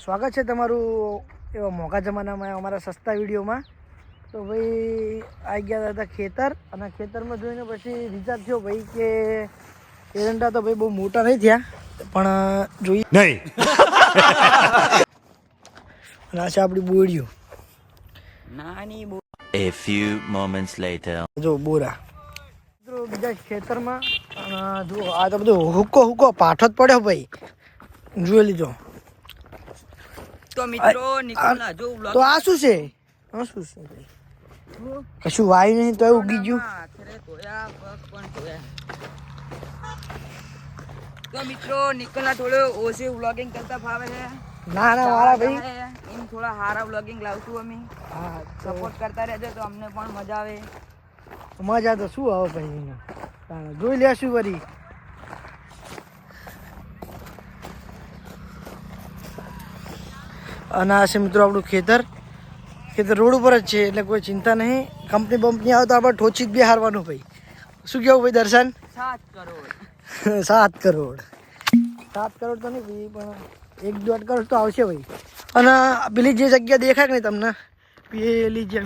સ્વાગત છે તમારું એવા મોંઘા જમાનામાં અમારા સસ્તા વિડીયોમાં. તો ભાઈ આવી ગયા હતા ખેતર, અને ખેતરમાં જોઈને પછી વિચાર થયો ભાઈ કે એરંડા તો ભાઈ બહુ મોટા નહીં થયા, પણ જોઈએ નહીં. અને આ છે આપણી બોરીઓ નાની. A few moments later. જો બોરા મિત્રો બીજા ખેતરમાં, જુઓ આ તો બધું હુકો પાઠો જ પડ્યો ભાઈ, જોઈ લીધો. તો મિત્રો નિકોલના જો વ્લોગ તો આ શું છે? આ શું છે ભાઈ? કશું વાયું નહીં તો ઉગી ગયું. તો મિત્રો નિકોલના થોડો ઓછી વ્લોગિંગ કરતા ફાવે છે. ના મારા ભાઈ એમ થોડા સારા વ્લોગિંગ લાવશું અમે. હા, સપોર્ટ કરતા રહેજો તો અમને પણ મજા આવે. મજા તો શું આવે ભાઈ, જોઈ લેશું વળી. અને આ છે મિત્રો આપણું ખેતર રોડ ઉપર જ છે, એટલે કોઈ ચિંતા નહીં. કંપની બંપની આવે તો આપણે ઠોચી જ બી હારવાનું ભાઈ. શું કેવું ભાઈ દર્શન? 7 કરોડ 7 કરોડ 7 કરોડ તો નહીં ભાઈ, પણ 1-1.5 કરોડ તો આવશે ભાઈ. અને પેલી જે જગ્યા દેખાય કે નહીં તમને, પેલી જે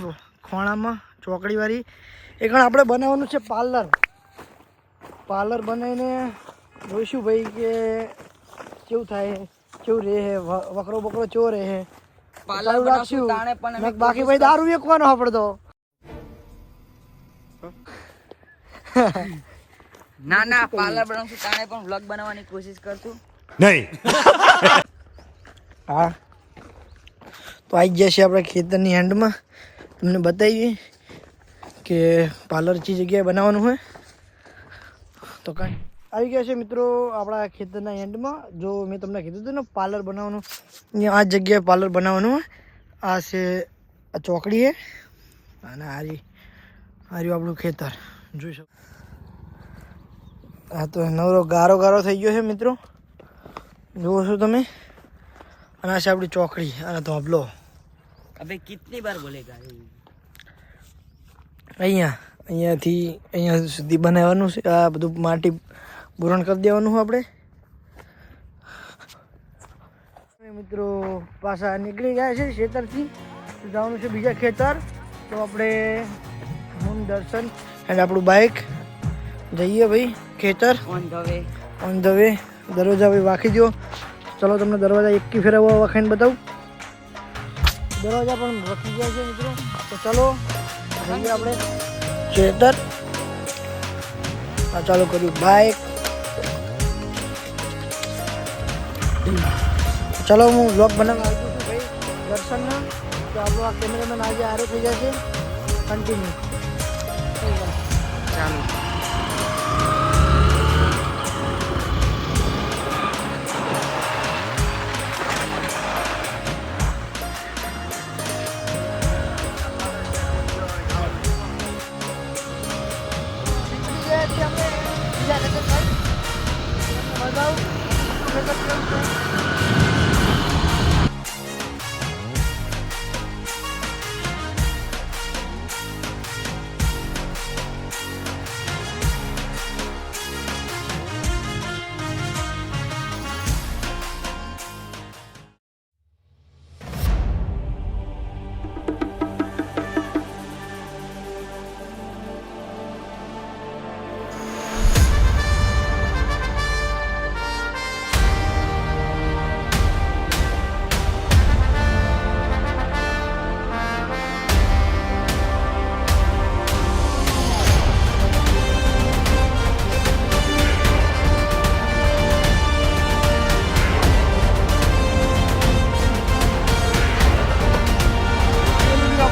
ખોણામાં ચોકડીવાળી, એ પણ આપણે બનાવવાનું છે પાર્લર બનાવીને જોઈશું ભાઈ કે કેવું થાય, કેવું રહે, વકરો બકરો ચો રહે. પાર્લર બનાવશું તાણે પણ અમે બાકી ભાઈ દારૂ વેચવાનો આપણે તો. ના પાર્લર બનાવશું તાણે પણ વ્લોગ બનાવવાની કોશિશ કરશું નહીં. હા, તો આવી ગયા છે આપણે ખેતરની એન્ડમાં. તમને બતાવીએ કે પાર્લર ચી જગ્યાએ બનાવવાનું હોય તો કાંઈ આવી ગયા છે મિત્રો આપણા ખેતરના એન્ડમાં. જો મેં તમને કીધું હતું ને પાર્લર બનાવવાનું, અહીંયા આ જગ્યાએ પાર્લર બનાવવાનું હોય. આ છે આ ચોકડી છે, અને હાર્યું આપણું ખેતર જોઈ શકો. હા, તો નવરો ગારો થઈ ગયો છે મિત્રો, જુઓ છો તમે. અને આ છે આપણી ચોકડી અને ધોબલો. અબે કિતની બાર બોલેગા? અહીંયાથી અહીંયા સુધી બનાવવાનું છે. આ બધું માટી પૂરણ કરી દેવાનું આપણે. મિત્રો પાછા નીકળી ગયા છે ખેતરથી, જવાનું છે બીજા ખેતર. તો આપણે હું દર્શન એન્ડ આપણું બાઇક જઈએ ભાઈ ખેતર. ઓન ધ વે દરવાજા ભાઈ વાંખી દો. ચલો તમને દરવાજા એકી ફેરવવા વાંખીને બતાવું. દરવાજા પણ વખી ગયા છે મિત્રો. તો ચલો જઈએ આપણે ખેતર. આ ચાલુ કર્યું બાઇક. ચલો હું વ્લોગ બનાવવા આવ્યો છું ભાઈ દર્શનના. તો આપણો આ કેમેરામેન આજે આરે થઈ જશે કન્ટિન્યુ. ચાલો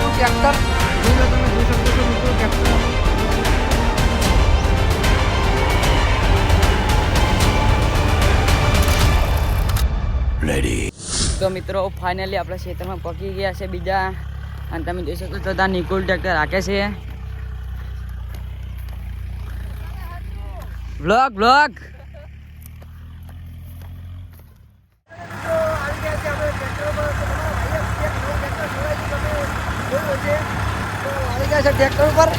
ટ્રેક્ટર તમે જોઈ શકો છો મિત્રો. Tractor Ready. તો મિત્રો ફાઇનલી આપણે ખેતરમાં પકી ગયા છે બીજા. અને તમે જોઈ શકો છો ત્યાં નિકોલ ટ્રેક્ટર રાખે છે. વ્લોગ આવી ગયા છે ટ્રેક્ટર ઉપર.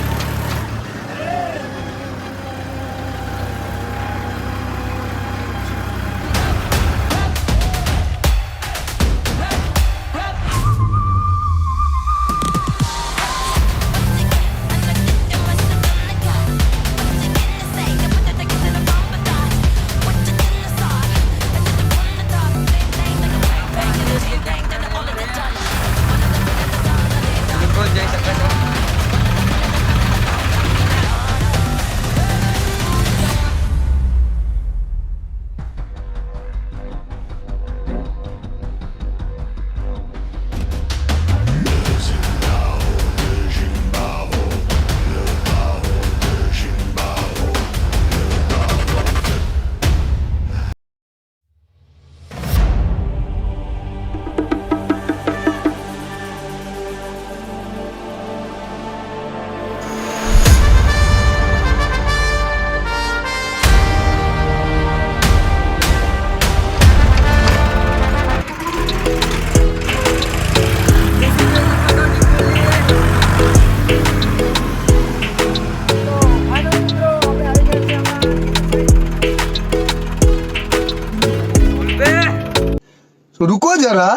रुको जरा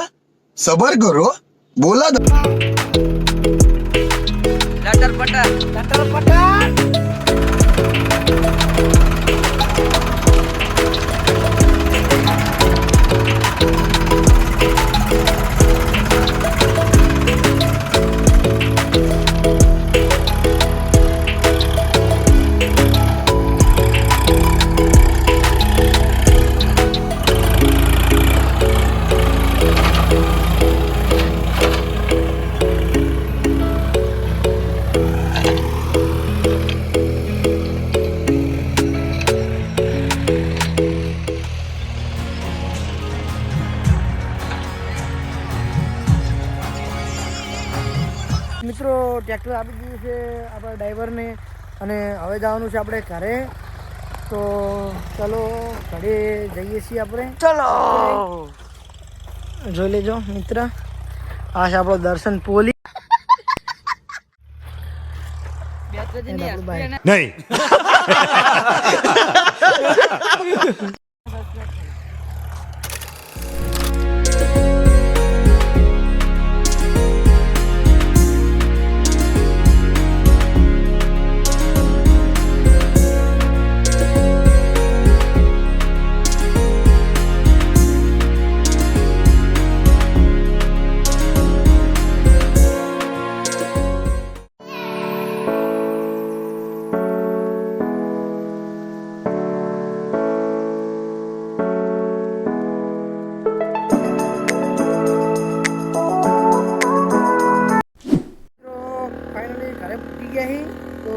सबर करो बोला લટર પટર મિત્રો ટ્રેક્ટર આપી દીધું છે આપણા ડ્રાઈવરને અને હવે જવાનું છે આપણે ઘરે. તો ચલો ઘરે જઈએ છીએ આપણે. ચલો જોઈ લેજો મિત્ર, આ છે આપણો દર્શન પોલી. नहीं ફાઇનલી ઘરે પૂકી ગયા છીએ. તો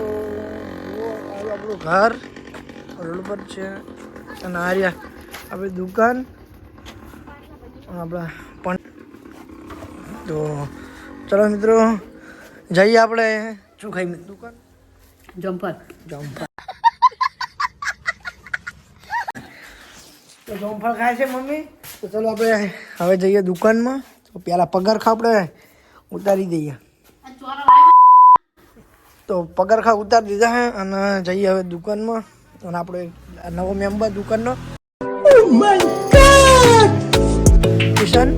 જુઓ આવ્યું આપણું ઘર રોડ પર છે અને આ રહ્યા આપણી દુકાન આપણા પણ. તો ચલો મિત્રો જઈએ આપણે. શું ખાઈ મિત્રો દુકાન? જમ્પર જમફળ. તો જમફળ ખાય છે મમ્મી. તો ચલો આપણે હવે જઈએ દુકાનમાં. તો પહેલાં પગારખા આપણે ઉતારી દઈએ. તો પગારખા ઉતારી દીધા હે અને જઈએ હવે દુકાનમાં. અને આપણે નવો મેમ્બર દુકાનનો કિશન